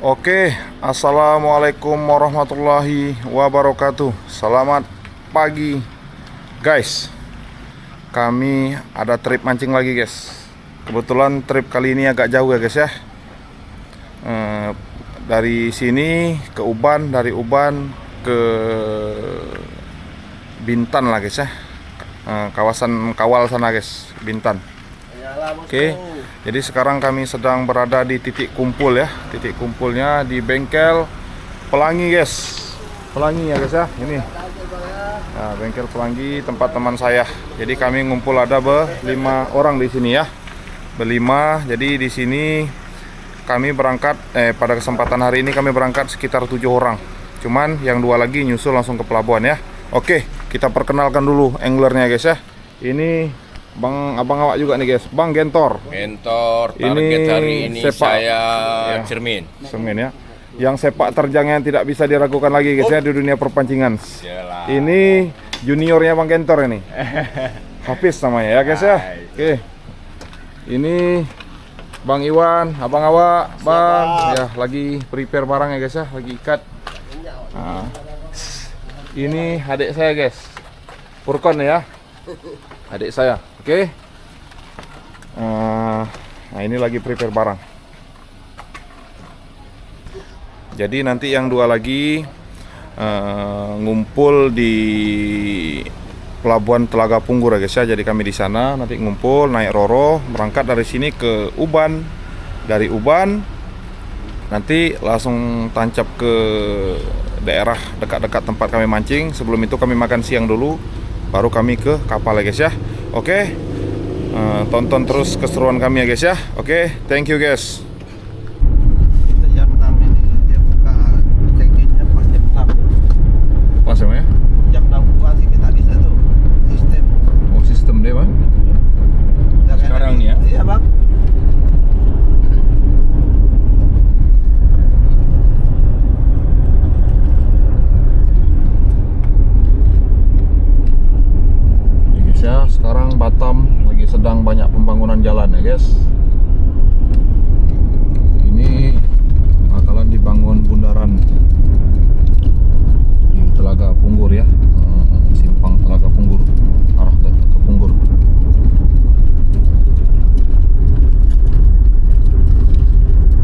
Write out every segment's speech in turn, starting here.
Oke, assalamualaikum warahmatullahi wabarakatuh. Selamat pagi, guys. Kami ada trip mancing lagi, guys. Kebetulan trip kali ini agak jauh ya, guys ya. Dari sini ke Uban, dari Uban ke Bintan lah, guys ya. Kawasan Kawal sana, guys, Bintan. Oke, jadi sekarang kami sedang berada di titik kumpul ya. Titik kumpulnya di bengkel Pelangi, guys. Pelangi ya, guys ya. Ini. Nah, bengkel Pelangi tempat teman saya. Jadi kami ngumpul ada berlima orang di sini ya. Berlima. Jadi di sini kami berangkat pada kesempatan hari ini kami berangkat sekitar 7 orang. Cuman yang 2 lagi nyusul langsung ke pelabuhan ya. Oke, kita perkenalkan dulu anglernya, guys ya. Ini abang awak juga nih, guys. Bang Gentor. Target Ini hari ini sepak, saya ya. cermin. Semen ya. Yang sepak terjangnya tidak bisa diragukan lagi, guys ya, di dunia perpancingan. Yalah. Ini juniornya Bang Gentor ini. Hafiz namanya ya, guys ya. Oke. Ini Bang Iwan, abang awak, Bang. Ya, lagi prepare barang ya, guys ya, lagi ikat. Nah, ini adik saya, guys. Furkon ya. Adik saya. Oke. Nah, ini lagi prepare barang. Jadi nanti yang 2 lagi ngumpul di Pelabuhan Telaga Punggur ya, guys ya. Jadi kami di sana nanti ngumpul naik Roro, berangkat dari sini ke Uban. Dari Uban nanti langsung tancap ke daerah dekat-dekat tempat kami mancing. Sebelum itu kami makan siang dulu, baru kami ke kapal ya, guys ya. Oke. Tonton terus keseruan kami ya, guys ya. Oke, thank you, guys. Kita jam 6 ini dia buka check-innya pas jam 6. Pas ya? Jam 6 buka sih kita bisa tuh sistem. Oh, sistem deh, Bang. Udah kayak Sekarang tadi. nih ya? Iya, Bang. Ya, guys ya, sekarang Batam lagi sedang banyak pembangunan jalan ya, guys. Ini bakalan dibangun bundaran di Telaga Punggur ya. Simpang Telaga Punggur, arah ke Punggur.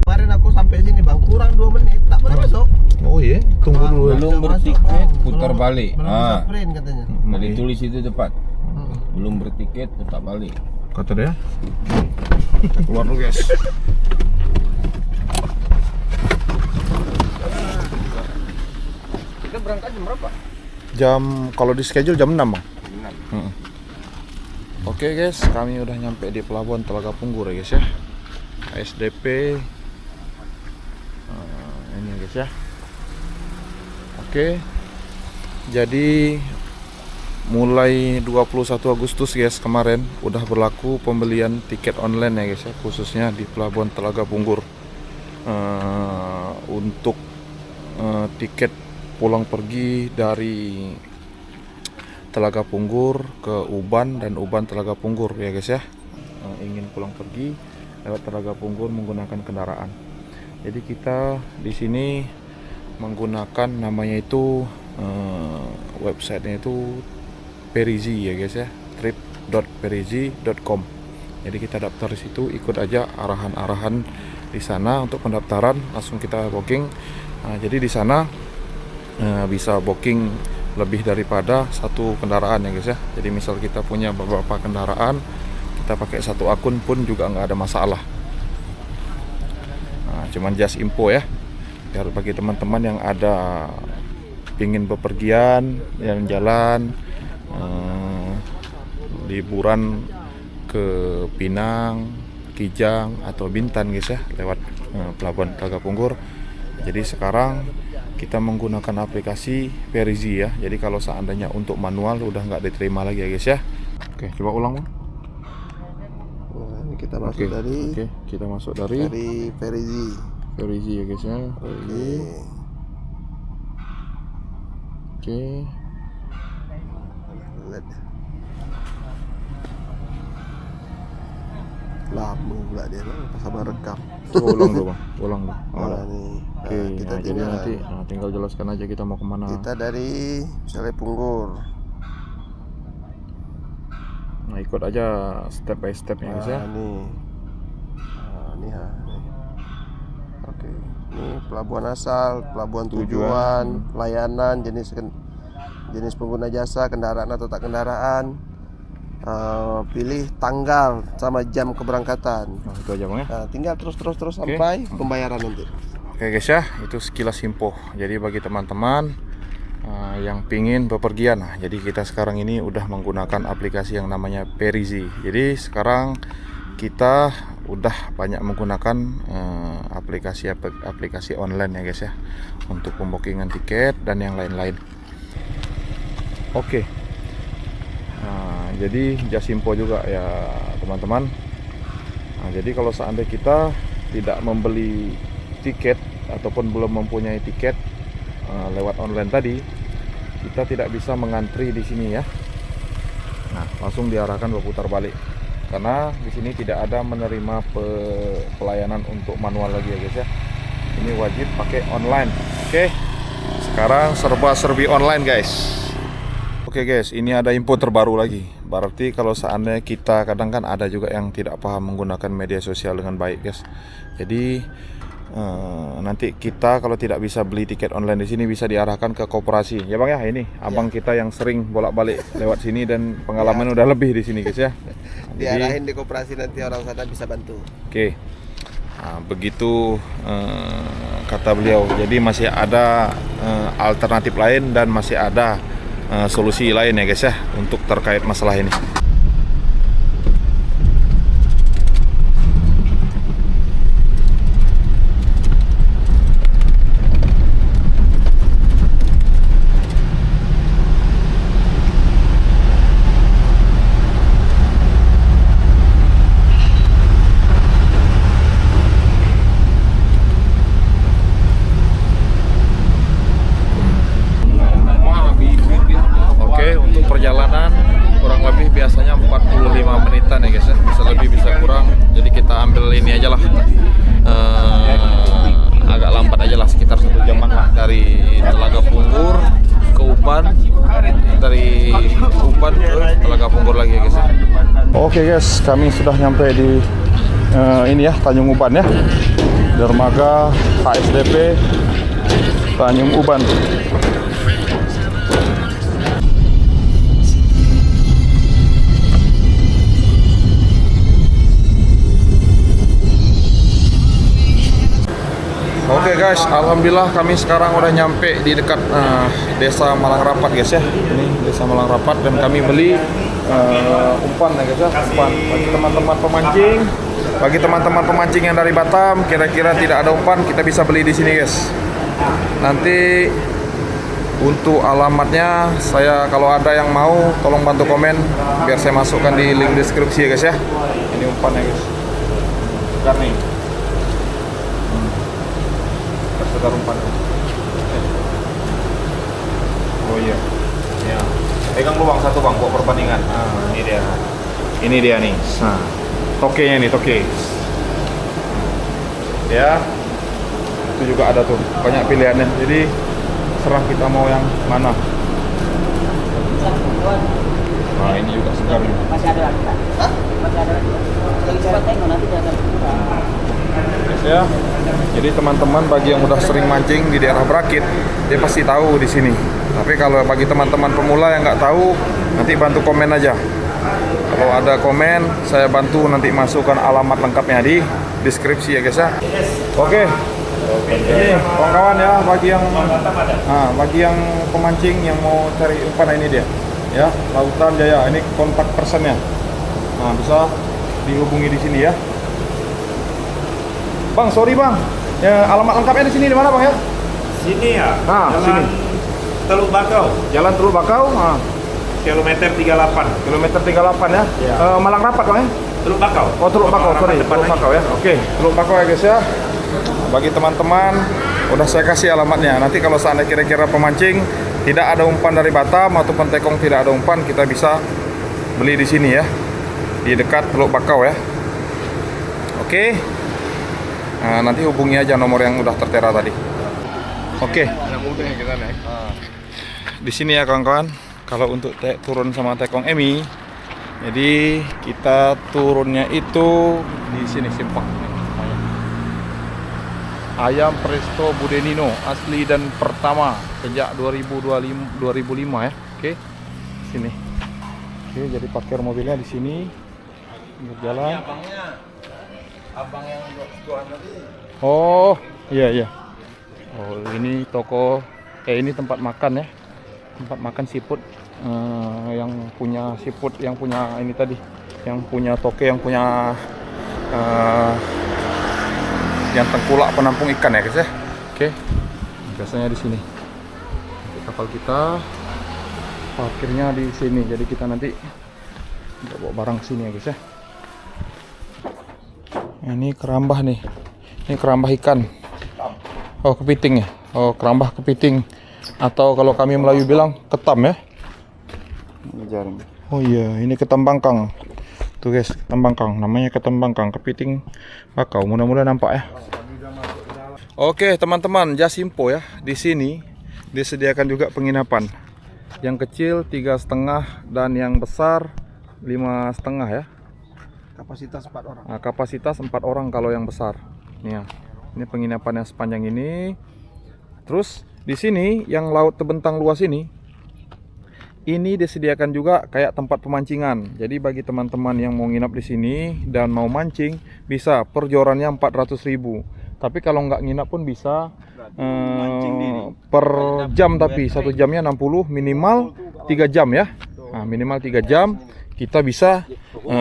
Kemarin aku sampai sini, Bang, kurang 2 menit tak boleh masuk. Oh iya, tunggu Bang, dulu ya. Belum bisa masuk, bertiket, Bang. putar Belum- balik. Belum bisa Ah. print katanya. Boleh tulis itu tepat. Hmm. Belum bertiket, putar balik. Kata dia. Kita keluar dulu, guys. Kita berangkat jam berapa? Kalau di schedule jam 6, Bang. 6. Oke, guys, kami udah nyampe di Pelabuhan Telaga Punggur ya, guys ya. ASDP ini ya, guys ya. Oke. Jadi mulai 21 Agustus, guys, kemarin udah berlaku pembelian tiket online ya, guys ya, khususnya di Pelabuhan Telaga Punggur. Untuk tiket pulang pergi dari Telaga Punggur ke Uban dan Uban Telaga Punggur ya, guys ya. Ingin pulang pergi lewat Telaga Punggur menggunakan kendaraan. Jadi kita di sini menggunakan namanya itu websitenya itu Perizi ya, guys ya, trip.perizi.com. Jadi kita daftar di situ, ikut aja arahan-arahan di sana untuk pendaftaran, langsung kita booking. Jadi di sana bisa booking lebih daripada 1 kendaraan ya, guys ya. Jadi misal kita punya beberapa kendaraan, kita pakai 1 akun pun juga nggak ada masalah. Cuman just info ya, biar bagi teman-teman yang ada pingin bepergian, jalan-jalan, liburan ke Pinang, Kijang atau Bintan, guys ya, lewat Pelabuhan Telaga Punggur. Jadi sekarang kita menggunakan aplikasi Perizi ya. Jadi kalau seandainya untuk manual udah nggak diterima lagi ya, guys ya. Oke, coba ulang, Bang. Nah, ini kita masuk Oke, dari kita masuk dari Perizi. Perizi ya, guys ya. Oke. Oke. Lihat. Lama pula dia lah, pas sabar rekam. Ulang dulu bang, ulang dulu. Nah, nih. Oke, Kita jadi tinggal, nanti tinggal jelaskan aja kita mau kemana. kita dari misalnya Punggur. Nah, ikut aja step by stepnya guys ya. Nih. Nah, nih ha. Nih. Oke. Ini pelabuhan asal, pelabuhan tujuan, pelayanan, jenis pengguna jasa, kendaraan atau tak kendaraan. Pilih tanggal sama jam keberangkatan. Nah, itu aja bang ya. Nah, tinggal terus sampai pembayaran nanti. Oke guys ya, itu sekilas info. Jadi bagi teman-teman yang pingin bepergian, nah, jadi kita sekarang ini udah menggunakan aplikasi yang namanya Perizi. Jadi sekarang kita udah banyak menggunakan aplikasi online ya guys ya, untuk pembookingan tiket dan yang lain-lain. Oke. Nah, jadi Jasimpo juga ya teman-teman. Nah, jadi kalau seandainya kita tidak membeli tiket ataupun belum mempunyai tiket lewat online tadi, kita tidak bisa mengantri di sini ya. Nah, langsung diarahkan berputar balik. Karena di sini tidak ada menerima pelayanan untuk manual lagi ya guys ya. Ini wajib pakai online. Oke. Sekarang serba-serbi online guys. Oke guys, ini ada info terbaru lagi. Berarti kalau seandainya kita kadang kan ada juga yang tidak paham menggunakan media sosial dengan baik guys. Jadi nanti kita kalau tidak bisa beli tiket online di sini bisa diarahkan ke koperasi. Ya bang ya, ini abang kita yang sering bolak-balik lewat sini dan pengalaman udah lebih di sini guys ya. Diarahin di koperasi, nanti orang sana bisa bantu. Oke. Nah, begitu kata beliau. Jadi masih ada alternatif lain dan masih ada solusi lain ya guys ya untuk terkait masalah ini. Perjalanan kurang lebih biasanya 45 menitan ya guys ya, bisa lebih bisa kurang. Jadi kita ambil ini aja lah, agak lambat aja lah, sekitar 1 jaman lah dari Telaga Punggur ke Uban, dari Uban ke Telaga Punggur lagi ya guys ya. Oke guys, kami sudah nyampe di ini ya, Tanjung Uban ya, dermaga HSDP Tanjung Uban. Oke guys, alhamdulillah kami sekarang udah nyampe di dekat desa Malang Rapat guys ya. Ini desa Malang Rapat dan kami beli umpan ya guys ya, umpan bagi teman-teman pemancing. Bagi teman-teman pemancing yang dari Batam, kira-kira tidak ada umpan, kita bisa beli di sini guys. Nanti untuk alamatnya saya kalau ada yang mau tolong bantu komen biar saya masukkan di link deskripsi ya guys ya. Ini umpannya guys. Segar nih. Segar umpan. Oh iya. Ya. Pegang lu bang, satu bang buat perbandingan. Nah, ini dia. Ini dia nih. Nah, tokenya nih, toke. Ya. Itu juga ada tuh, banyak pilihannya. Jadi serah kita mau yang mana. Nah, ini juga segar nih. Masih ada lagi Pak? Hah? Masih ada lagi. Lagi coba tengok nanti dia akan Yes, ya. Jadi teman-teman bagi yang udah sering mancing di daerah Berakit, dia pasti tahu di sini. Tapi kalau bagi teman-teman pemula yang nggak tahu, nanti bantu komen aja. Kalau ada komen, saya bantu nanti masukkan alamat lengkapnya di deskripsi ya guys ya. Oke. Ini kawan-kawan ya, bagi yang pemancing yang mau cari umpan, ini dia. Ya, Lautan Jaya. Ini kontak personnya. Nah, bisa dihubungi di sini ya. Bang, sorry bang. Ya, alamat lengkapnya di sini di mana bang ya? Sini ya. Nah, Jalan sini. Teluk Bakau. Jalan Teluk Bakau. Nah. Kilometer 38. Kilometer 38 ya. Ya. Malang Rapat bang ya? Teluk Bakau. Oh, Teluk Bakau, sorry. Depan Teluk Bakau ya. Oke, Teluk Bakau ya guys ya. Bagi teman-teman, udah saya kasih alamatnya. Nanti kalau seandainya kira-kira pemancing tidak ada umpan dari Batam ataupun tekong tidak ada umpan, kita bisa beli di sini ya. Di dekat Teluk Bakau ya. Oke. Nah, nanti hubungi aja nomor yang udah tertera tadi. Oke. Yang mudah yang kita naik. Di sini ya kawan-kawan. Kalau untuk turun sama Tekong Emi, jadi kita turunnya itu di sini Simpak. Ayam Presto Budenino asli dan pertama sejak 2005 ya. Oke. Sini. Oke, jadi parkir mobilnya di sini. Berjalan. Abang yang jualan tadi. Oh, iya. Oh, ini toko ini tempat makan ya. Tempat makan seafood yang punya seafood, yang punya ini tadi, yang punya toke, yang punya yang tengkulak penampung ikan ya guys ya. Oke. Biasanya di sini. Di kapal kita parkirnya di sini. Jadi kita nanti bawa barang ke sini ya guys ya. Ini kerambah nih. Ini kerambah ikan. Oh, kepiting ya. Oh, kerambah kepiting. Atau kalau kami Melayu bilang ketam ya. Jaring. Oh iya, ini ketam bangkang. Tuh guys, ketam bangkang. Namanya ketam bangkang, kepiting bakau. Mudah-mudahan nampak ya. Oke, teman-teman, just info ya. Di sini disediakan juga penginapan. Yang kecil 3,5 dan yang besar 5,5 ya. Kapasitas 4 orang. Nah, kapasitas 4 orang kalau yang besar. Nih ya. Ini penginapan yang sepanjang ini. Terus di sini yang laut terbentang luas ini disediakan juga kayak tempat pemancingan. Jadi bagi teman-teman yang mau nginap di sini dan mau mancing, bisa per jorannya 400.000. Tapi kalau nggak nginap pun bisa per jam, tapi 1 jamnya 60, minimal 3 jam ya. Nah, minimal 3 jam kita bisa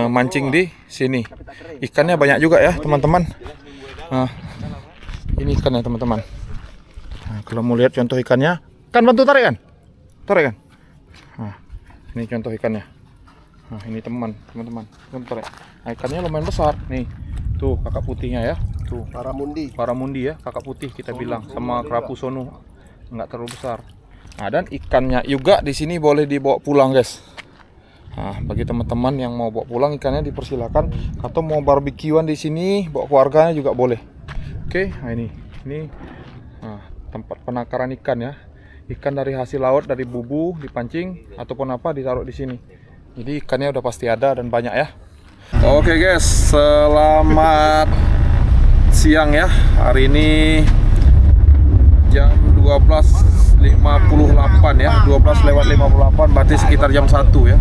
mancing di sini. Ikannya banyak juga ya teman-teman. Nah, ini ikannya teman-teman. Nah, kalau mau lihat contoh ikannya, kan bantu tarik kan? Tarik kan? Nah, ini contoh ikannya. Nah, ini teman-teman. Tarik. Nah, ikannya lumayan besar. Nih, tuh kakak putihnya ya. Tuh, Paramundi ya, kakak putih kita bilang, sama kerapu sono. Nggak terlalu besar. Nah, dan ikannya juga di sini boleh dibawa pulang, guys. Nah, bagi teman-teman yang mau bawa pulang ikannya dipersilakan, atau mau barbekyuan di sini bawa keluarganya juga boleh. Oke, nah ini nah, tempat penangkaran ikan ya. Ikan dari hasil laut, dari bubu dipancing ataupun apa ditaruh di sini. Jadi ikannya udah pasti ada dan banyak ya. Oke guys, selamat siang ya. Hari ini jam 12.58 ya, 12:58, berarti sekitar jam 1 ya.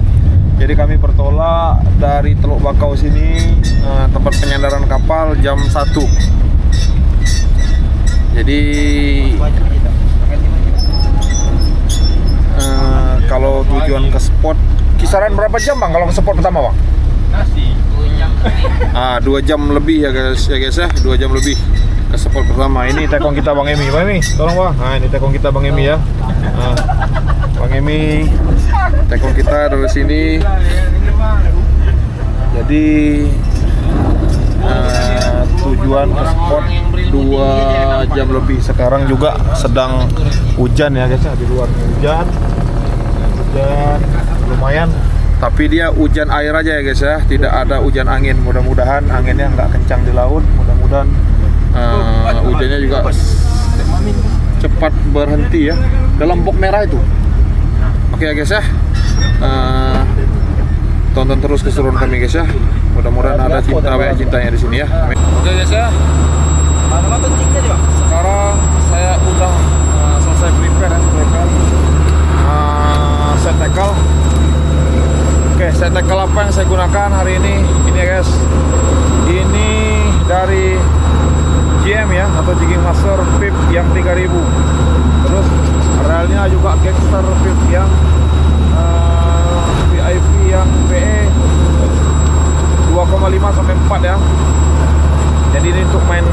Jadi kami bertolak dari Teluk Bakau sini, tempat penyandaran kapal jam 1. Jadi kalau tujuan ke spot kisaran berapa jam bang kalau ke spot pertama bang? 2 jam lebih ya guys ya, 2 jam lebih ke spot pertama. Ini tekong kita Bang Emi. Bang Emi, tolong bang. Nah, ini tekong kita Bang Emi ya. Nah, Bang Emi, tekong kita dari sini. Jadi tujuan ke spot 2 jam lebih. Sekarang juga sedang hujan ya guys ya, di luar hujan lumayan. Tapi dia hujan air aja ya guys ya, tidak ada hujan angin. Mudah-mudahan anginnya nggak kencang di laut. Mudah-mudahan hujannya juga cepat berhenti ya. Dalam box merah itu. Oke ya guys ya. Tonton terus keseruan kami guys ya. Mudah-mudahan ada cinta banyak cintanya di sini ya. Oke guys ya. Sekarang saya udah selesai prepare ya, set tackle. Oke, set tackle apa yang saya gunakan hari ini? Ini ya guys. Ini dari GM ya, atau Jigging Master VIP yang 3000. Terus relnya juga Gangster VIP yang VIP yang PE 2,5 sampai 4 ya. Jadi ini untuk main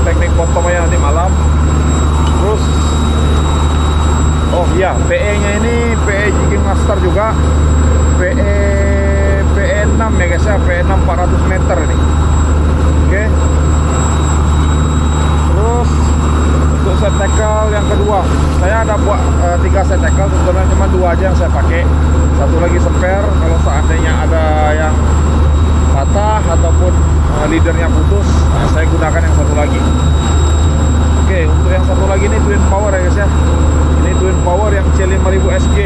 teknik potong ya nanti malam. Terus oh iya, PE nya ini PE Jigging Master juga, PE 6 ya guys ya, PE 6 400 meter ini. Oke. Terus untuk set tackle yang kedua, saya ada buat 3 set tackle, sebenarnya cuma 2 aja yang saya pakai. Satu lagi spare kalau seandainya ada yang patah ataupun leadernya putus, nah, saya gunakan yang satu lagi. Oke, untuk yang satu lagi ini twin power ya guys ya. Ini twin power yang C5000 SG.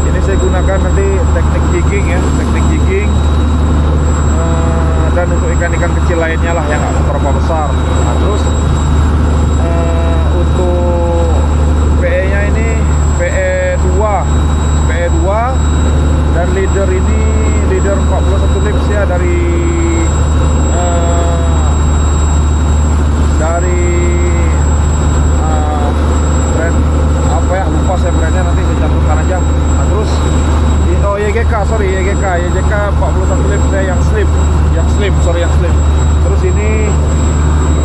Ini saya gunakan nanti teknik jigging ya, teknik jigging. Dan untuk ikan-ikan kecil lainnya lah yang nggak berapa besar. Nah, terus untuk PE-nya ini PE2 dan leader ini leader 41 lips ya dari brand apa ya, lupa saya brandnya, nanti saya cantumkan aja. Nah, terus YGK 41 lips ya, yang slim. Terus ini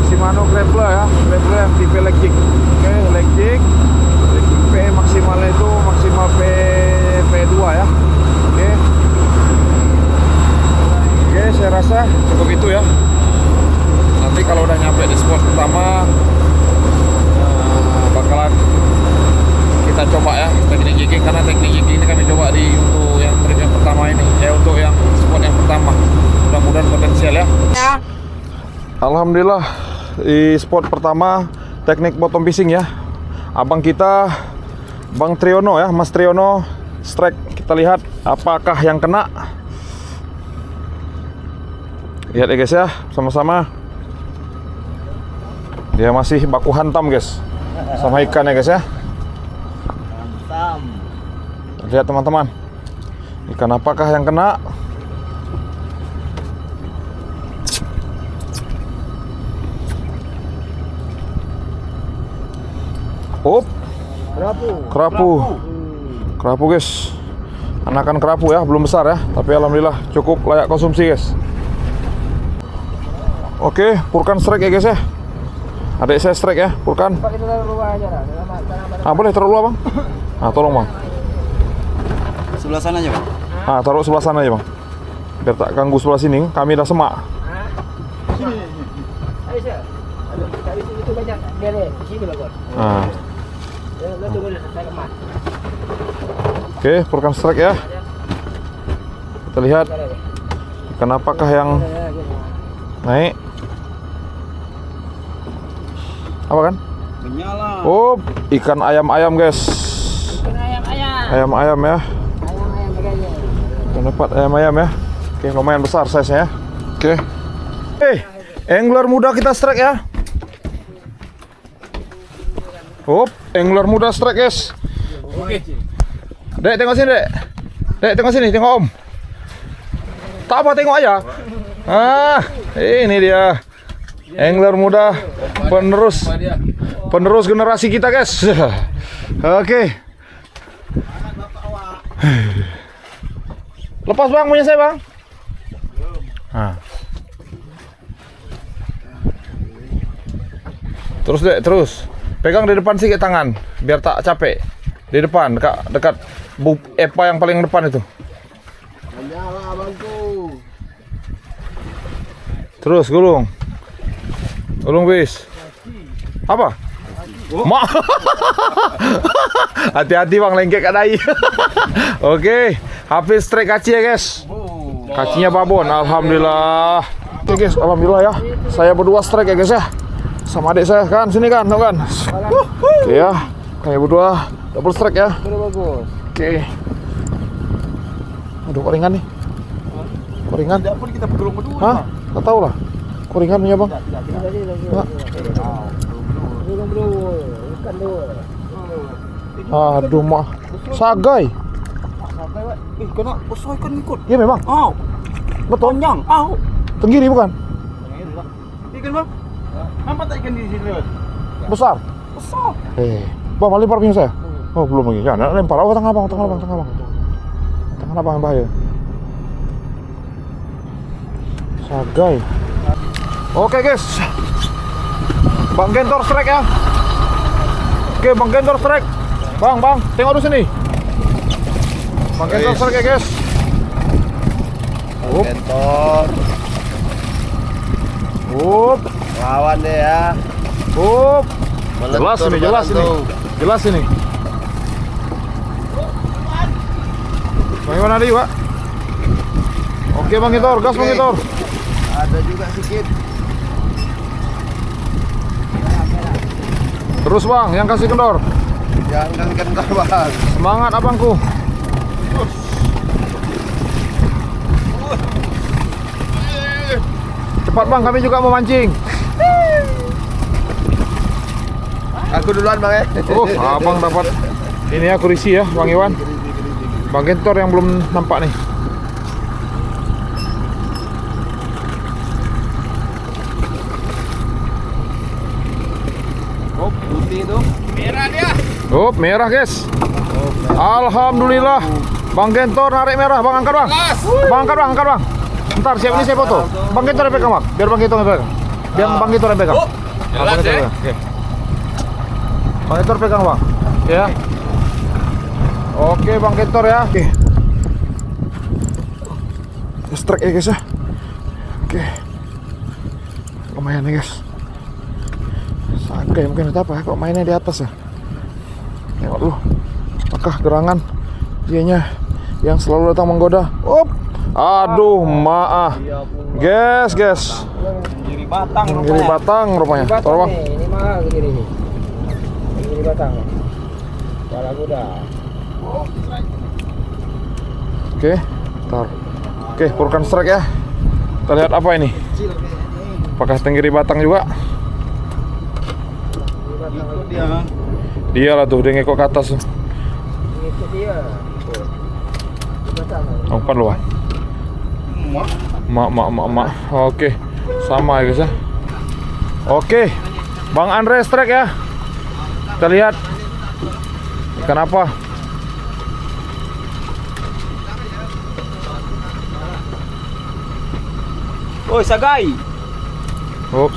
Shimano Grappler ya, Grappler yang tipe leg jig. Oke, leg jig PE maksimalnya itu maksimal P2 ya. Oke, saya rasa cukup itu ya. Nanti kalau udah nyampe di spot pertama bakalan kita coba ya teknik jigging, karena teknik jigging ini kami coba di untuk yang trip yang pertama ini untuk yang spot yang pertama. Mudah-mudahan potensial ya. Alhamdulillah di spot pertama teknik bottom fishing ya. Abang kita Bang Triono ya, Mas Triono strike. Kita lihat apakah yang kena. Lihat ya guys ya, sama-sama. Dia masih baku hantam guys, sama ikan ya guys ya. Hantam. Lihat teman-teman, ikan apakah yang kena. Up, kerapu guys. Anakan kerapu ya, belum besar ya, tapi alhamdulillah cukup layak konsumsi guys. Oke, Purkan strike ya guys ya. Adik saya strike ya, Purkan. Boleh taruh luar bang. Tolong bang. Sebelah sana aja, Bang. Taruh sebelah sana aja bang, biar tak ganggu sebelah sini. Kami dah semak. Itu banyak dari sini bagus. Oke, Purkan strike ya. Kita lihat ikan apakah yang naik. Apa kan? Menyala. Oh, ikan ayam-ayam guys. Ayam-ayam ya. Kita dapat ayam-ayam ya. Oke, lumayan besar size-nya ya. Oke. Angler muda kita strike ya. Angler muda strike guys. Oke. Dek, tengok sini dek. Dek, tengok sini, tengok om. Tak apa, tengok aja. Ini dia angler muda, penerus generasi kita guys. Oke. Lepas bang, punya saya bang. Terus dek, terus. Pegang di depan sedikit tangan, biar tak capek. Di depan, dekat epa yang paling depan itu. Menyala bangku. Terus gulung. Gulung bis. Apa? Mak. Hati-hati bang, lengket kat dahi. Oke, habis strike kaci ya guys. Kacinya babon, alhamdulillah. Oke guys, alhamdulillah ya. Saya berdua strike ya guys ya. Sama adik saya kan, sini kan, tau kan. Oke ya, kayak berdua double strike ya. Bagus. Oke. Aduh, kok ringan nih? Kok ringan? Tidak pun kita bergulung berdua. Hah? Gak tau lah. Kok ringan punya bang? Aduh mah. Sagai. Kena besar ikan ikut. Iya memang. Betul. Panjang. Tenggiri bukan? Ikan bang. Nampak tak ikan di sini lewat? Besar. Besar. Bang, mau lempar punya saya? Oh, belum lagi. Jangan lempar. Oh, tengah abang. Tengah abang yang bahaya. Sagai. Oke guys. Bang Gentor strike ya. Oke, Bang Gentor strike. Bang, tengok dulu sini. Bang Gentor strike ya guys. Gentor. Lawan deh ya. Jelas ini. Bagaimana dia, Pak? Oke Bang Gitor, gas Bang Gitor. Ada juga sedikit. Terus Bang, yang kasih kendor. Jangan kendor Bang. Semangat abangku. Cepat Bang, kami juga mau mancing. Aku duluan Bang ya. Oh, abang dapat. Ini aku risi ya, Bang Iwan. Bang Gitor yang belum nampak nih. Oh, putih itu. Merah dia. Oh, merah guys. Alhamdulillah. Bang Gentor narik merah, Bang angkat Bang. Bang angkat Bang, angkat Bang. Ntar siap ini saya foto. Bang Gentor yang pegang Bang. Biar Bang Gentor yang pegang. Biar Bang Gentor yang pegang. Bang Gentor pegang. Oke. Bang Gentor pegang Bang. Ya. Oke Bang Gentor ya. Oke. Strike ya guys ya. Oke. Lumayan nih guys. Sagai mungkin itu apa ya, kok mainnya di atas ya. Tengok lu. Apakah gerangan dianya yang selalu datang menggoda. Aduh, maaf. Guys. Giri batang Giri batang rupanya. Tolong Bang. Ini mahal gini nih. Giri batang. Kepala kuda. Oke, ntar. Oke, purkan strike ya. Kita lihat apa ini. Apakah tenggiri batang juga? Ikut dia. Dia lah tuh, dia ngekok ke atas tuh. Itu dia. Umpan lu Bang. Mak. Oke, sama ya guys ya. Oke, Bang Andre strike ya. Kita lihat ikan apa. Oh, sagai.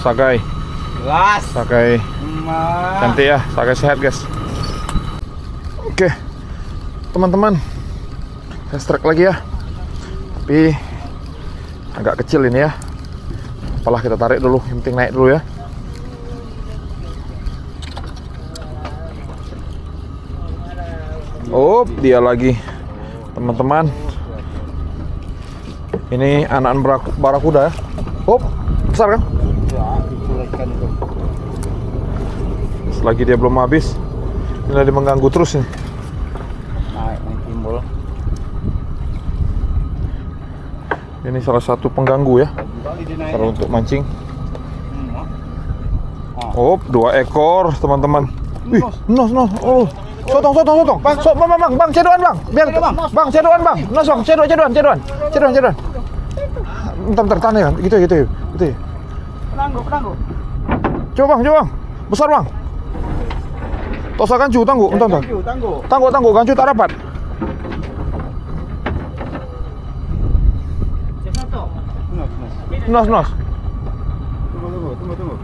Sagai. Gas. Sagai cantik ya, sagai sehat guys. Oke, teman-teman, saya strike lagi ya. Tapi agak kecil ini ya. Apalah, kita tarik dulu, yang penting naik dulu ya. Dia lagi, teman-teman. Ini anakan barakuda ya. Besar kan? Selagi dia belum habis, ini lagi mengganggu terus nih. Naik timbul. Ini salah satu pengganggu ya, cara untuk mancing. 2 ekor teman-teman. Wih, nos. Oh, sotong. Bang, cedokan bang. Biar bang, cedokan bang. Nos bang, cedokan. Bentar, tahan ya. Gitu ya. Penanggu. Coba bang. Besar bang. Tosa gancu, tangguh. Bentar. Tangguh, gancu tak dapat. Nos. Tunggu.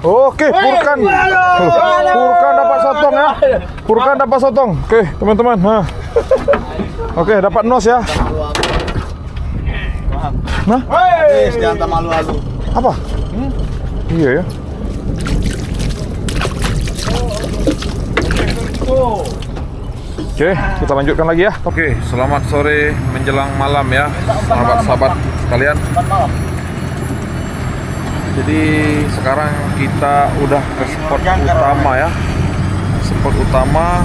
Oke, Purkan dapat sotong ya. Purkan dapat sotong. Oke, teman-teman. Oke, dapat nos ya. Nah, Jangan malu-malu. apa? Iya ya. Oke, kita lanjutkan lagi ya. Oke, selamat sore menjelang malam ya, sahabat-sahabat sekalian. Jadi sekarang kita udah ke spot utama ya. Spot utama.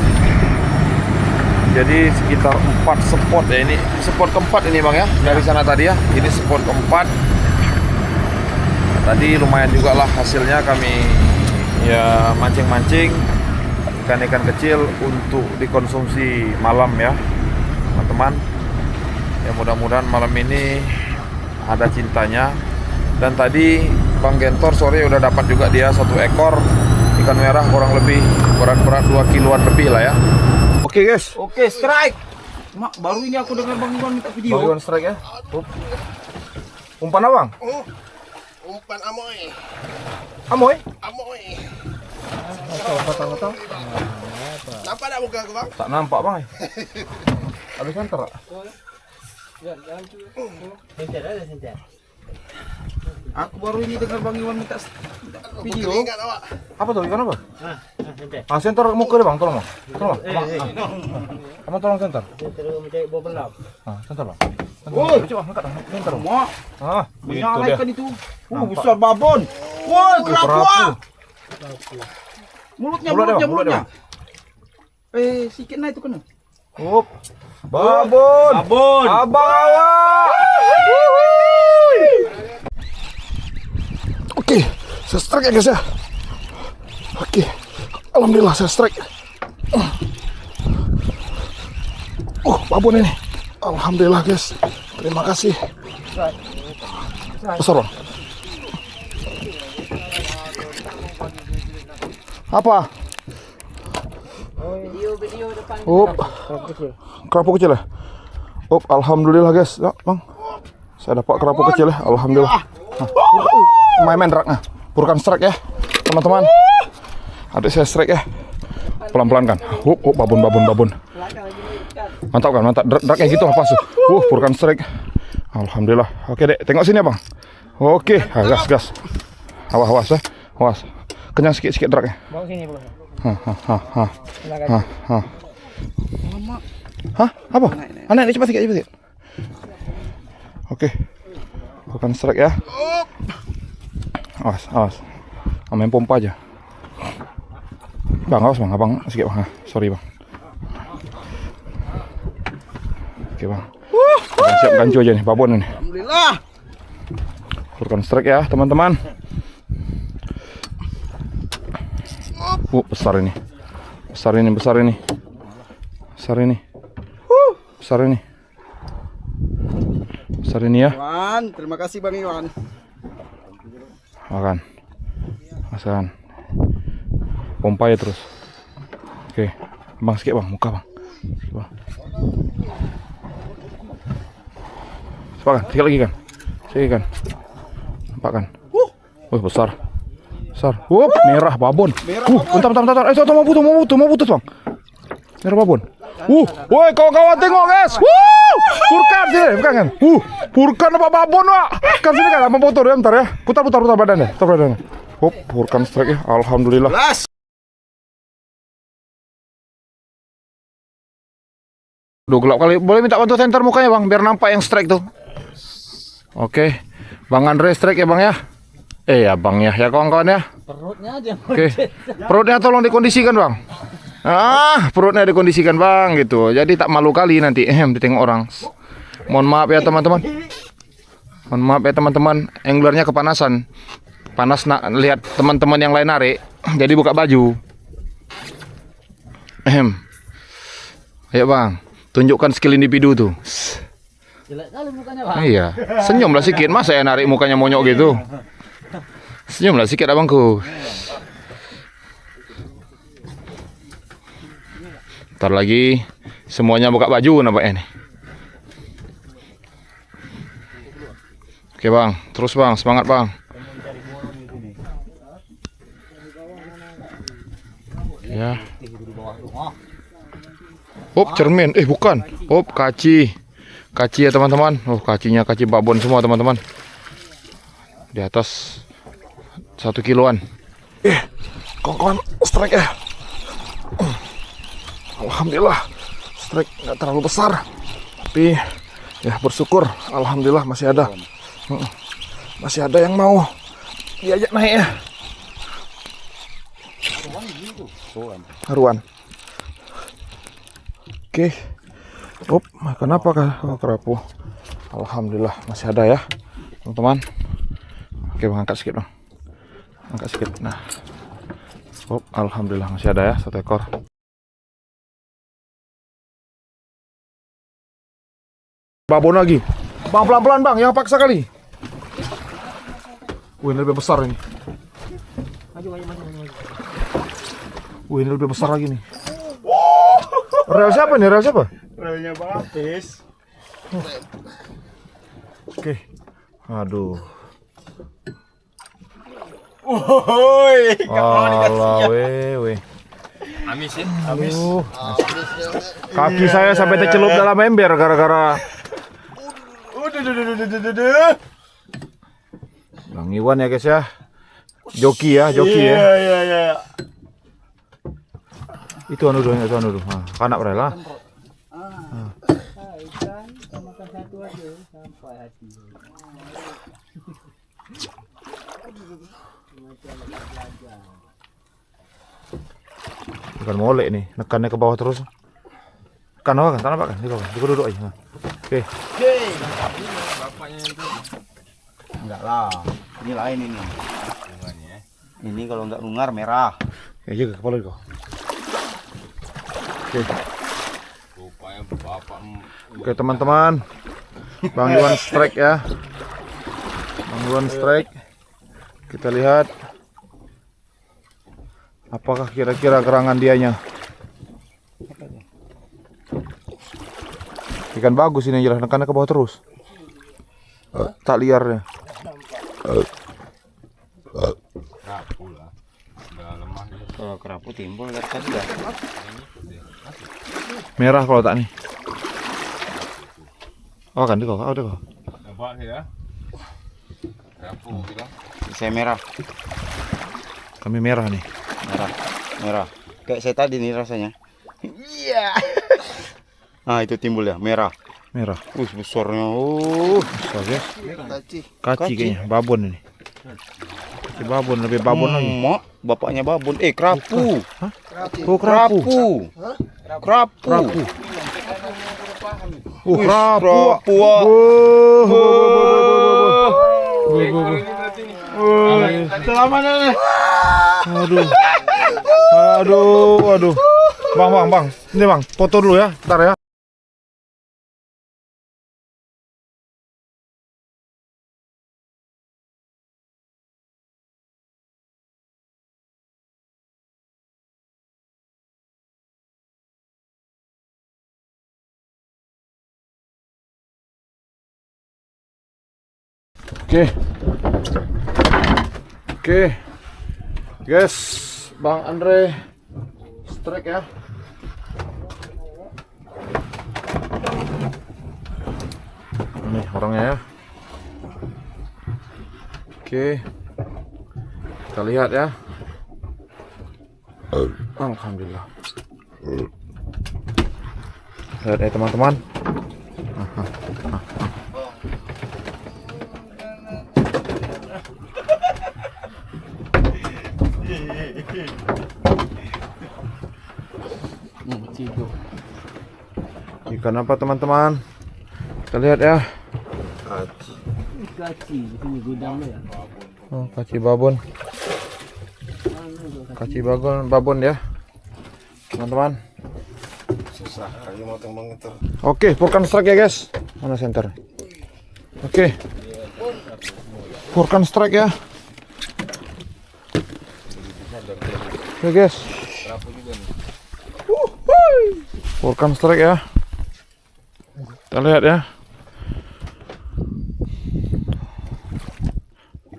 Jadi sekitar 4 spot ya ini. Spot keempat ini Bang ya, dari sana tadi ya. Ini spot keempat. Tadi lumayan juga lah hasilnya, kami ya mancing-mancing ikan-ikan kecil untuk dikonsumsi malam ya teman-teman. Ya mudah-mudahan malam ini ada cintanya. Dan tadi Bang Gentor sore udah dapat juga dia 1 ekor ikan merah, kurang lebih berat 2 kiloan lebih lah ya. Oke guys. Oke, strike. Mak, baru ini aku dengar Bang Iwan minta video. Bang Iwan strike ya. Umpan apa Bang? Umpan amoy. Amoy? Tahu. Nampak tak muka aku bang? Tak nampak Bang. Habis antar tak? Aku baru ini dengar Bang Iwan minta video. Apa tuh? Ikan apa? Nanti. Senter muka deh bang, tolong bang. Tolong bang. Kamu tolong senter. Terus mencari bawa pelap. Senter bang. Woi, Coba angkat senter bang. mak, Gitu nyala deh. ikan itu. Besar babon. Woi, kerapu. Mulutnya, Mulut dia, mulutnya. Bang. Sikit naik itu kena. Up. Babon. Babon. Abang awak. Oke, saya strike ya guys ya. Oke, alhamdulillah saya strike. Babon ini. Alhamdulillah guys. Terima kasih. Besar bang. Apa? Video depan. Kerapu kecil ya? Alhamdulillah guys. Ya, bang. Saya dapat kerapu kecil ya. Alhamdulillah. Main raknya. Purkan strike ya, teman-teman. Adik saya strike ya. Pelan-pelan kan. Babon. Mantap kan, mantap. Draknya gitu lah pas. Purkan strike. Alhamdulillah. Oke dek, tengok sini ya bang. Oke, gas. Awas ya. Awas. Kenyang sikit draknya. Bawa sini belum. Hah? Apa? Anak, cepat sikit. Oke. Bukan strike ya. Awas. Main pompa aja. Bang, awas bang, abang sikit bang. Sorry bang. Oke bang. Siap gancu aja nih, babon ini. Alhamdulillah. Bukan strike ya, teman-teman. Besar ini. Besar ini ya. Iwan, terima kasih Bang Iwan. Makan. Pompa ya terus. Oke. Bang sikit bang, muka bang. Sepakan, sikit lagi kan. Nampak kan? Besar. Merah babon. Bentar. Mau putus bang. Merah babon. Woi kawan-kawan tengok guys. Purkan sini, bukan kan? Purkan apa babon wak? Kan sini kan, apa motor ya, bentar ya. Putar badannya. Purkan strike ya, alhamdulillah. Duh gelap kali. Boleh minta bantu senter mukanya bang, biar nampak yang strike tuh. Oke, Bang Andre strike ya bang ya. Ya bang ya kawan-kawan ya. Perutnya aja. Oke, perutnya tolong dikondisikan bang. Perutnya dikondisikan bang gitu. Jadi tak malu kali nanti ditengok orang. Mohon maaf ya teman-teman. Anglernya kepanasan. Panas nak lihat teman-teman yang lain narik. Jadi buka baju. Ayo bang, tunjukkan skill individu tuh. Jelek kali mukanya bang. Iya, senyumlah sikit. Masa ya narik mukanya monyok gitu. Senyumlah sikit abangku. Ntar lagi semuanya buka baju nampaknya nih. Oke bang, terus bang, semangat bang. Ya. Cermin. Bukan. Kaci. Kaci ya teman-teman. Kacinya kaci babon semua teman-teman. Di atas 1 kiloan. Kawan-kawan strike ya. Alhamdulillah strike nggak terlalu besar, tapi ya bersyukur. Alhamdulillah masih ada yang mau diajak naik ya. Haruan. Oke. Makan apa kah? Kerapu. Alhamdulillah masih ada ya teman-teman. Oke bang, angkat sedikit bang. Nah. Alhamdulillah masih ada ya 1 ekor. Babon lagi. Bang pelan-pelan bang, yang paksa kali. Ini lebih besar ini. Maju. Ini lebih besar lagi nih. Rel siapa nih? Relnya Baptis. Oke. Aduh. Alah weh. Amis ya? Kaki saya sampai tercelup dalam ember gara-gara Bang Iwan ya guys ya. Joki ya, joki ya. Iya. Itu anu dulu, Nah, kanak berela. Ikan makan satu aja sampai hati. Bukan molek nih, nekannya ke bawah terus. Kan apa kan, tanah pak kan, di bawah, duduk aja. Nah. Oke. Enggak lah. Ini lain ini. Ini kalau enggak lungar merah. Ya juga kepala kau. Oke. Oke teman-teman, Bang Iwan strike ya. Bang Iwan strike. Kita lihat apakah kira-kira gerangan dianya. Ikan bagus ini, jelas nekannya ke bawah terus. Tak liarnya. Kalau kerapu timbul dari tadi dah. Merah kalau tak nih. Oh kan, dikau, dikau. Saya merah. Kami merah nih. Merah. Kayak saya tadi nih rasanya. Iya. Nah, itu timbul ya, merah. Merah. Besarnya. Besar ya. Kaci kayaknya, babon ini. Kaci babon, lebih babon lagi. Mak, bapaknya babon. Kerapu. Hah? Oh, kerapu. Kerapu. Kerapu. Kerapu. Kerapu. Selamat nih. Aduh. Bang. Ini bang, foto dulu ya, ntar ya. Oke. Guys, Bang Andre strike ya. Ini orangnya ya. Oke. Kita lihat ya. Alhamdulillah. Lihat ya teman-teman. Ikan apa teman-teman? Kita lihat ya. Kaci di sini gudangnya ya. Oh, kaci babon. Kaci babon ya. Teman-teman. Susah kali mau tembang itu. Oke, Furkan strike ya guys. Mana center? Oke. Furkan strike ya. Oke guys. Furkan strike ya. Kita lihat ya.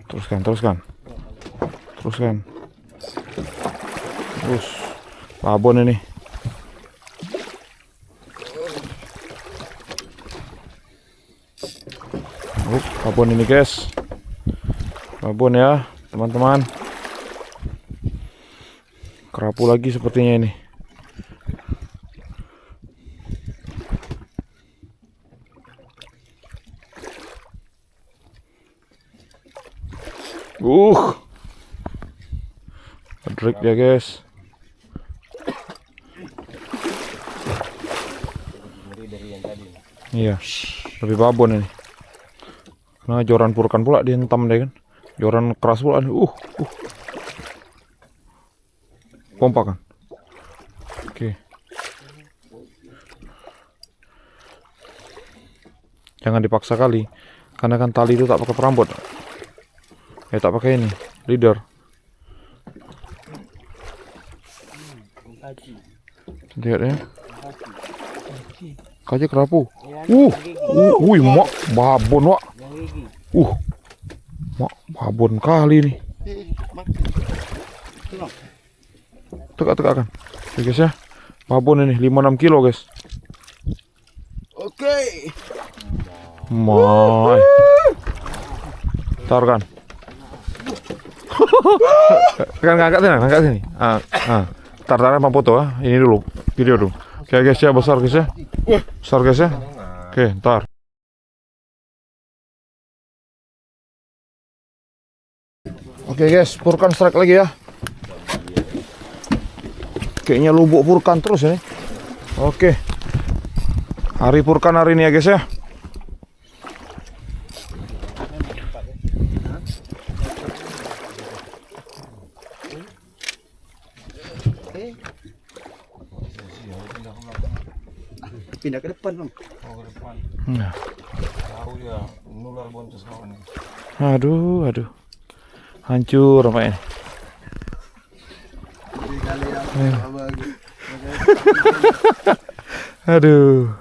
Teruskan. Terus babon ini. Babon ini guys. Babon ya, teman-teman. Kerapu lagi sepertinya ini. Drake ya guys. Iya, lebih babon ini. Nah, joran Furkan pula dihentam deh kan. Joran keras pula nih. Pompa kan. Oke. Jangan dipaksa kali, karena kan tali itu tak pakai perambut. Tak pakai ini, leader. Lihat ya. Kaji kerapu. Mak babon wak. Mak babon kali nih. Tegak-tegak kan. Oke guys ya. Babon ini 5-6 kilo guys. Oke. Mai. Tar kan. Kan ngangkat sini. Tar apa foto ini dulu, video dulu. Oke guys ya, besar guys ya. Besar guys ya. Oke, ntar. Oke guys, Furkan strike lagi ya. Kayaknya lubuk Furkan terus ini. Oke. Hari Furkan hari ini ya guys ya. Pindah ke depan, Bang. Nah. Tahu ya, nular bontos kawan. Aduh. Hancur apa ini? Aduh.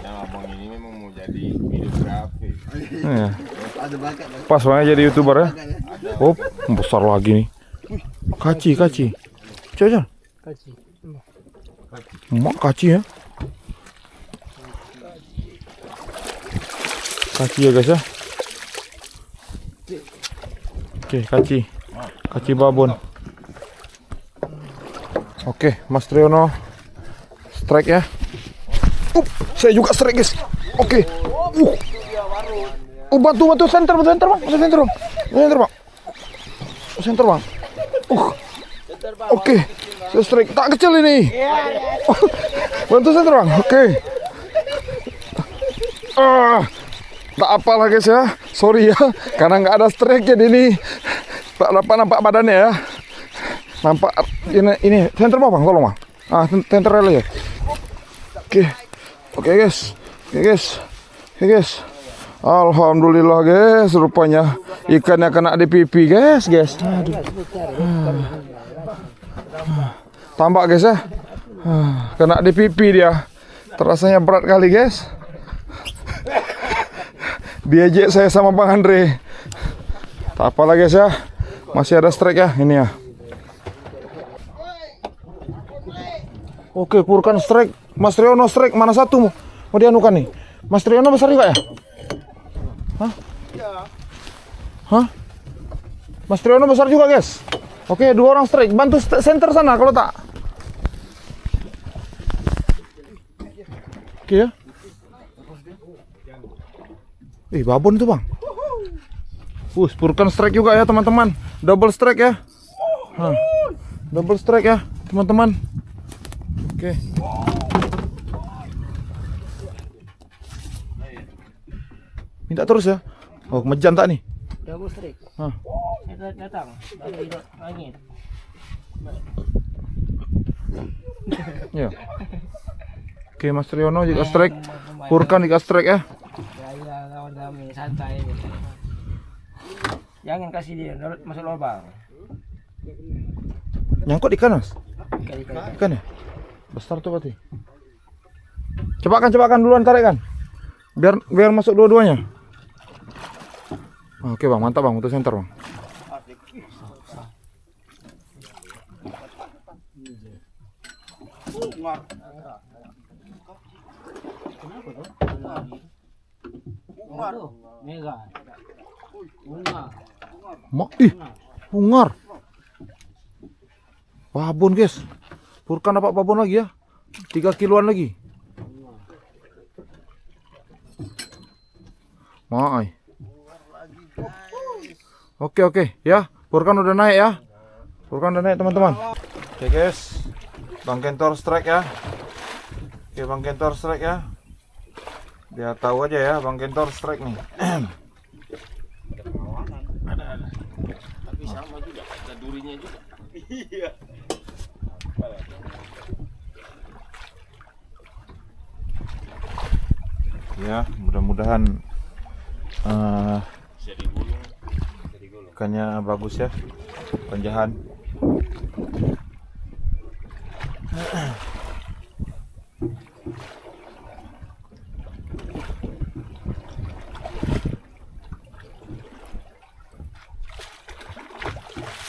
Abang ini memang mau jadi videografer. Ya. Ada bakat, Bang. Pas banget jadi YouTuber ya. Oh, besar lagi nih. Kaci. Coba. Mak kaci ya. Kaci ya guys ya. Oke, kaci babon. Oke, Mas Triyono strike ya. Saya juga strike guys. Oke. Bantu center bang. Center bang. Oke. Saya strike tak kecil ini. Bantu center bang. Oke. Tak apalah guys ya, sorry ya, karena nggak ada strike jadi ini nampak badannya ya, nampak ini center bang, tolong bang, center rel ya. Oke guys, alhamdulillah guys, rupanya ikannya kena di pipi guys. Aduh. Tambak guys ya, kena di pipi dia, terasanya berat kali guys. Diajak saya sama Bang Andre. Tak apalah guys ya. Masih ada strike ya, ini ya. Oke, Furkan strike. Mas Triyono strike. Mana satu mau dianukan nih? Mas Triyono besar juga ya? Hah? Mas Triyono besar juga guys. Oke, 2 orang strike. Bantu center sana kalau tak. Oke ya. Babon tuh bang. Furkan strike juga ya teman-teman. Double strike ya. Double strike ya teman-teman. Oke. Minta terus ya. Oh, mejan tak nih? Double strike. Datang. Dari langit. Ya. Oke, Mas Triyono juga strike. Furkan juga strike ya. Lawan kami santai. Jangan kasih dia masuk lubang. Nyangkut ikan mas? Ikan ya? Besar tuh berarti. Cepakan duluan tarik kan. Biar masuk dua-duanya. Oke bang, mantap bang untuk center bang. Mega. Ungar. Babon guys. Furkan dapat babon lagi ya. 3 kiloan lagi. Mai. Oke ya. Furkan udah naik ya. Furkan udah naik teman-teman. Oke guys. Bang Kentor strike ya. Oke Bang Kentor strike ya. Dia tahu aja ya Bang Kentor strike nih. Ada. Tapi sama juga, ada durinya juga. Iya. Ya, mudah-mudahan ikannya bagus ya. Penjahan.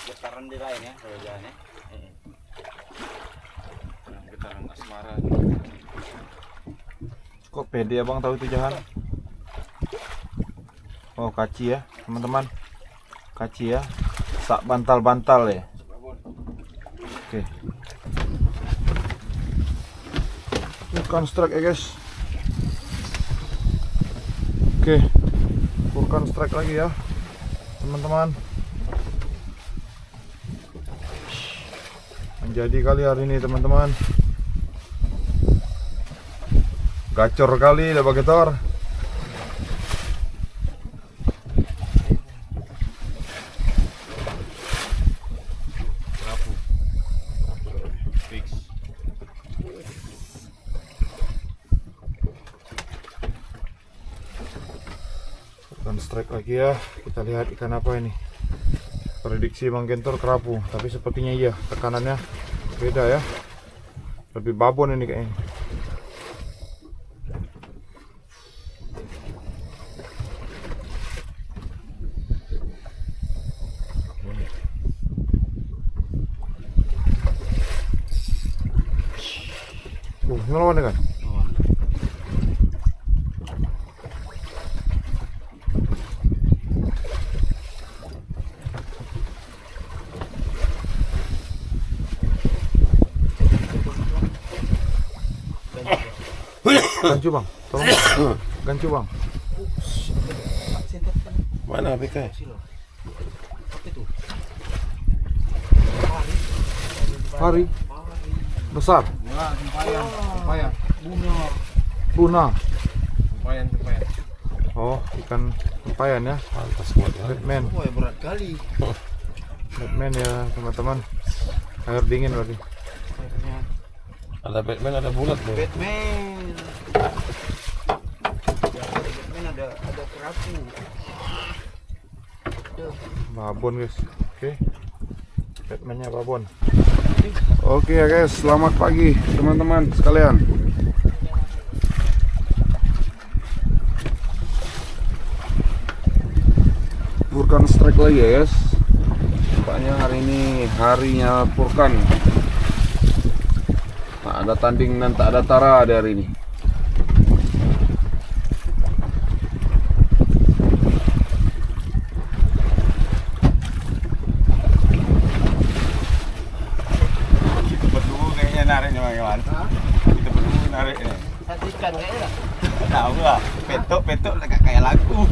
Getaran di lain ya kalau jalannya. Getaran asmara. Kok pede abang tahu itu jahan? Oh kaci ya teman-teman. Kaci ya. sak bantal-bantal ya. Oke. Vulcan strike ya guys. Oke. Vulcan strike lagi ya, teman-teman. Menjadi kali hari ini teman-teman. Gacor kali dah pakai tor. Bukan strike lagi ya. Kita lihat ikan apa ini. Prediksi Bang Gentor kerapu, tapi sepertinya iya tekanannya beda ya. Lebih babon ini kayaknya. Ngelawan kan? Gancu bang, tolong gancu bang. Mana BK? Hari besar. Buna. Oh, ikan tempayan ya. Pantas buat ya. Batman. Berat kali. Batman ya teman-teman. Air dingin berarti. Ada Batman, ada bulat loh. Batman. Batman ada kerapu. Babon guys. Oke. Batman-nya babon. Oke ya guys, selamat pagi teman-teman sekalian. Vulcan strike lagi ya guys. Nampaknya hari ini harinya Vulcan. Tak ada tanding dan tak ada tara di hari ini. Kita berdua kayaknya nariknya Bang Iwan. Kita berdua nariknya. Ikan kayaknya lah. Tahu lah, petok kayak lagu.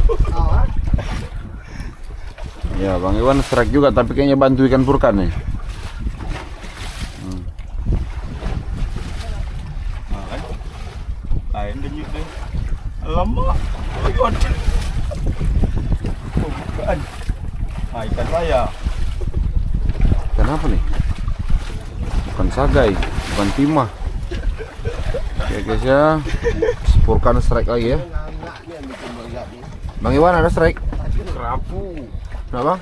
Ya Bang Iwan strike juga tapi kayaknya bantu ikan Vulcan nih. Lain denyut deh. Lama. Bukan. Ikan saya. Kenapa nih? Bukan sagai, bukan timah. Oke guys ya, Vulcan strike lagi ya. Bang Iwan ada strike? Kerapu. Kenapa?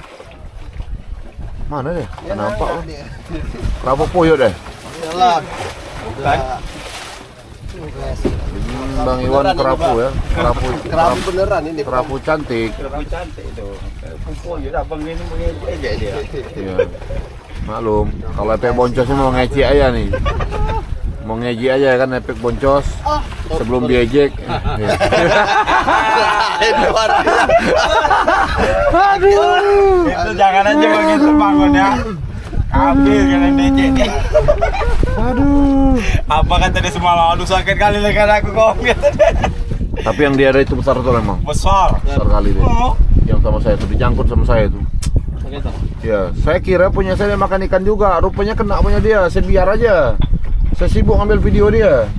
Mana deh? Nggak nampak loh. Kerapu puyuh deh. Bukan. Bang Iwan kerapu ya. Kerapu beneran ini. kerapu cantik. Kerapu cantik itu. Kumpul ya abang ini mengejek dia. Iya. Maklum, kalau efek boncos ini mau ngeci aja nih. Mau ngeci aja kan efek boncos sebelum diejek. Iya. Aduh. Itu jangan aja begitu bangun ya. Ambil kalian dijek dia. Aduh. Apa kata dia semalam? Aduh sakit kali lekan aku ngomong. Tapi yang di area itu besar tuh memang. Besar. Besar kali deh. Yang sama saya tuh dijangkut sama saya tuh. Ya, saya kira punya saya makan ikan juga. Rupanya kena punya dia. Saya biar aja. Saya sibuk ambil video dia.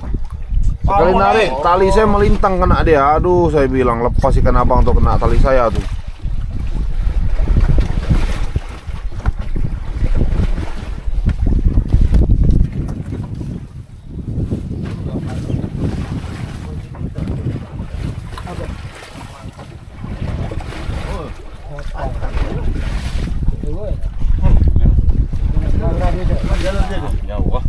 Sekali narik, tali saya melintang kena dia. Aduh, saya bilang lepas ikan abang tuh kena tali saya tuh. Jauh ah.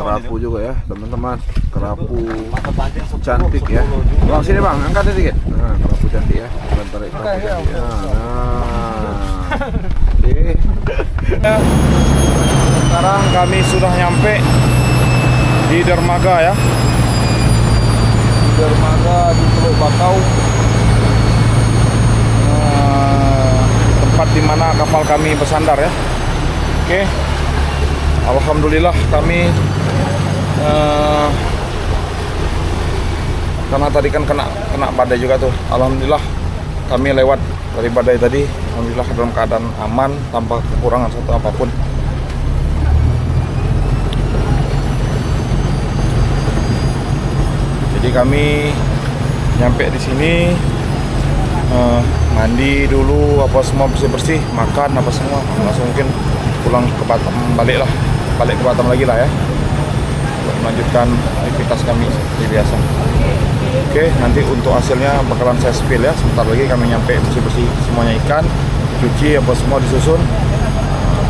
kerapu juga ya teman-teman, kerapu cantik ya. Bang sini bang, angkat sedikit. Nah, kerapu cantik ya. Tarik kerapu cantik. Oke. Sekarang kami sudah nyampe di dermaga ya. Dermaga di Teluk Bakau. Tempat di mana kapal kami bersandar ya. Oke. Alhamdulillah kami karena tadi kan kena badai juga tuh. Alhamdulillah kami lewat dari badai tadi. Alhamdulillah dalam keadaan aman tanpa kekurangan satu apapun. Jadi kami nyampe di sini mandi dulu, apa semua bersih-bersih, makan apa semua, langsung mungkin pulang ke Batam, balik ke Batam lagi lah ya, untuk melanjutkan aktivitas kami seperti biasa. Oke, nanti untuk hasilnya bakalan saya spill ya. Sebentar lagi kami nyampe bersih-bersih semuanya, ikan cuci apa semua disusun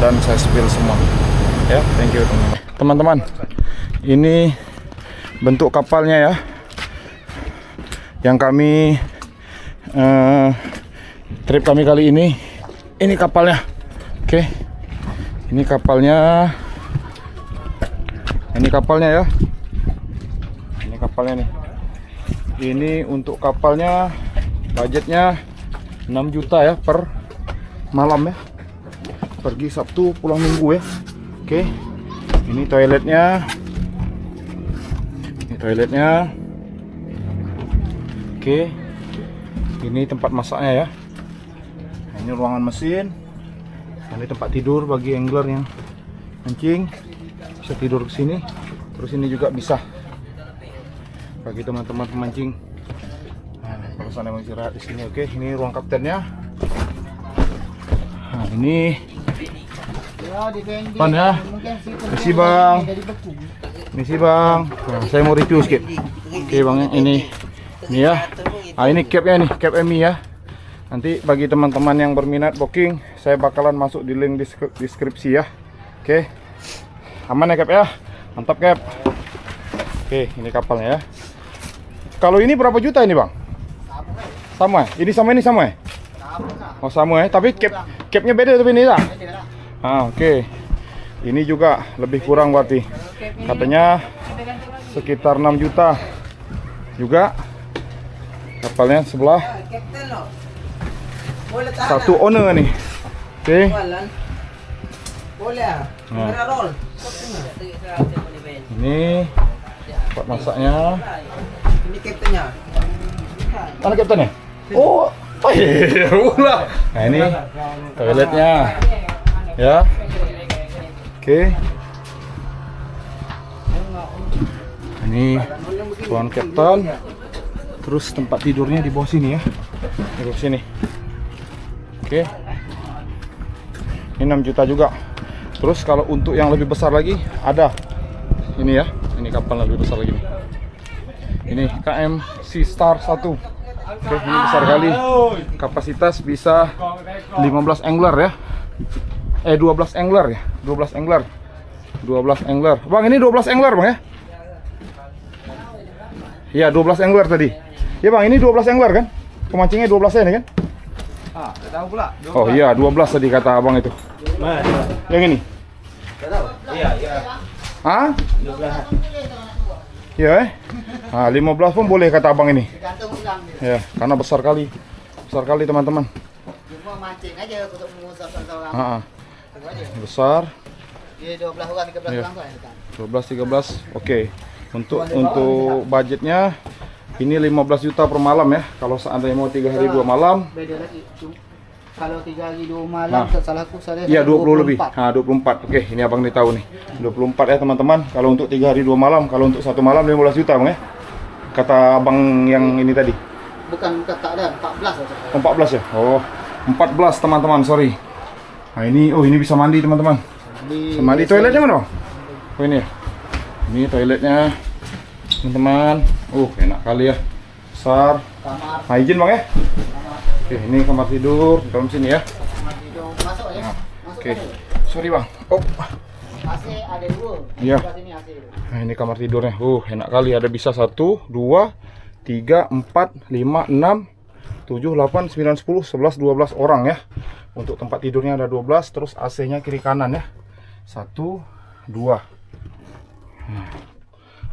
dan saya spill semua ya. Thank you teman-teman. Ini bentuk kapalnya ya, yang kami trip kami kali ini. Ini kapalnya. Oke. Ini kapalnya. Ini kapalnya ya. Ini kapalnya nih. Ini untuk kapalnya budgetnya 6 juta ya per malam ya. Pergi Sabtu, pulang Minggu ya. Oke. Ini toiletnya. Ini toiletnya. Oke. Ini tempat masaknya ya. Nah, ini ruangan mesin. Ini tempat tidur bagi angler yang mancing, bisa tidur ke sini. Terus ini juga bisa bagi teman-teman pemancing. Nah, kalau sana mau istirahat di sini. Oke, ini ruang kaptennya. Nah, ini pan ya. Misi bang. Misi bang. Nah, saya mau review sedikit. Oke bang, ini ya. Ah, ini capnya nih, cap MI ya. Nanti bagi teman-teman yang berminat booking, saya bakalan masuk di link deskripsi ya. Oke. Aman ya cap ya? Mantap cap. Oke, ini kapalnya ya. Kalau ini berapa juta ini bang? Sama ya? Ini sama ya? Oh sama ya, tapi capnya beda tapi ini lah. Ah, oke. Ini juga lebih kurang berarti. Katanya sekitar 6 juta juga. Kapalnya sebelah. Satu owner nih. Oke. Nah. Ini tempat masaknya. Ini kaptennya. Mana kaptennya? Oh, ulah. Nah ini toiletnya. Ya. Oke. Ini ruang kapten. Terus tempat tidurnya di bawah sini ya. Di bawah sini. Oke. Ini 6 juta juga. Terus kalau untuk yang lebih besar lagi ada ini ya. Ini kapal lebih besar lagi nih. Ini KM Sea Star 1. Oke, ini besar kali. Kapasitas bisa 15 angler ya. 12 angler ya. 12 angler. 12 angler. Bang, ini 12 angler, Bang ya? Iya, 12 angler tadi. Ya bang, ini 12 angler kan? Pemancingnya 12 ya ini kan? Ah, tidak tahu pula. 12. Oh iya, 12 tadi kata abang itu. Mana? Yang ini? Tidak tahu. Iya, iya. Hah? 12. Iya Nah, 15 pun boleh kata abang ini. Gantung udang dia. Ya, karena besar kali. Besar kali teman-teman. Cuma mancing aja untuk mengusap seorang. Heeh. Besar. Dia 12 orang, 13 Iya. orang kan. 12 13. Oke. Untuk budgetnya ini 15 juta per malam ya. Kalau seandainya mau 3 hari 2 malam. Beda lagi. Kalau 3 hari 2 malam, salahku saya. Iya 20 lebih. Nah 24. Oke, ini abang nih tahu nih. 24 ya teman-teman. Kalau untuk 3 hari 2 malam, kalau untuk 1 malam 15 juta bang ya. Kata abang yang ini tadi. Bukan tak ada, 14 saja. 14 ya? Oh, 14 teman-teman, sorry. Nah ini, oh ini bisa mandi teman-teman. Mandi toiletnya mana bang? Oh ini ya. Ini toiletnya teman-teman. Enak kali ya. Besar. Nah izin bang ya. Oke, ini kamar tidur dalam sini ya. Masuk ya. Oke, sorry bang. Oh, AC ada 2. Iya. Sebelah sini AC. Nah, ini kamar tidurnya. Enak kali. Ada bisa 1, 2, 3, 4, 5, 6, 7, 8, 9, 10, 11, 12 orang ya. Untuk tempat tidurnya ada 12. Terus AC-nya kiri kanan ya. 1, 2.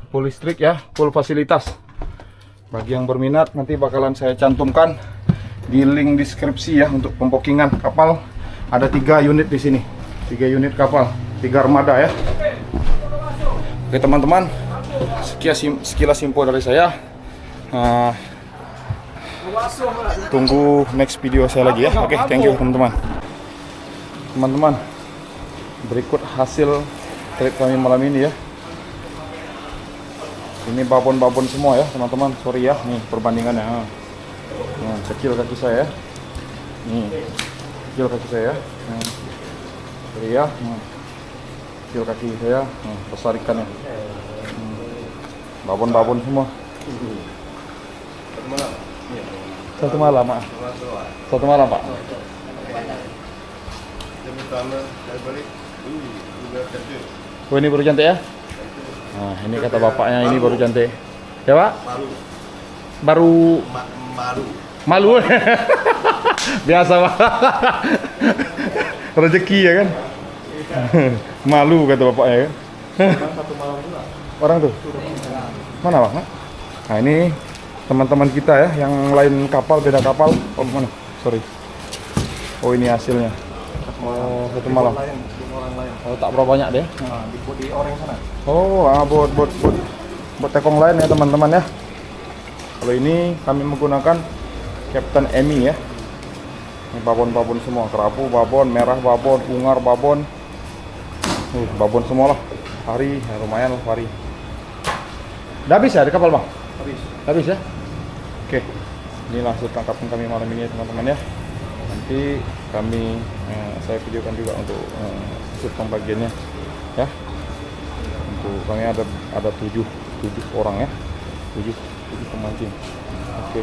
Full listrik ya, full fasilitas. Bagi yang berminat nanti bakalan saya cantumkan di link deskripsi ya untuk pembokingan kapal. Ada 3 unit di sini. 3 unit kapal, 3 armada ya. Oke teman-teman, sekilas info dari saya. Tunggu next video saya lagi ya. Oke, thank you teman-teman. Teman-teman, berikut hasil trip kami malam ini ya. Ini babon-babon semua ya teman-teman. Sorry ya, nih perbandingannya. Nah, kecil kaki saya. Nih, kecil kaki saya. Sorry ya. Kecil kaki saya. Besar ikannya. Babon-babon semua. Satu malam, Pak. Satu malam, Pak. Oh, ini baru cantik ya? Nah, ini kata bapaknya ini baru cantik. Ya, Pak? Baru malu. Biasa, Pak. Rezeki ya kan? Malu kata bapaknya kan? Orang tuh? Mana, Pak? Nah, ini teman-teman kita ya, yang lain kapal, beda kapal. Oh, mana? Sorry. Oh, ini hasilnya. Oh, satu malam. Oh, tak berapa banyak deh. Di orang sana. Oh, buat tekong lain ya teman-teman ya. Kalau ini kami menggunakan Captain Emmy ya. Ini babon-babon semua, kerapu babon, merah babon, ungar babon. Babon semua lah. Hari ya, lumayan lah hari. Udah habis ya di kapal, Bang? Habis ya? Oke. Inilah hasil tangkapan kami malam ini ya teman-teman ya. Nanti kami saya videokan juga untuk hasil pembagiannya ya. Untuk kami ada 7 orang ya. 7 pemancing. Oke.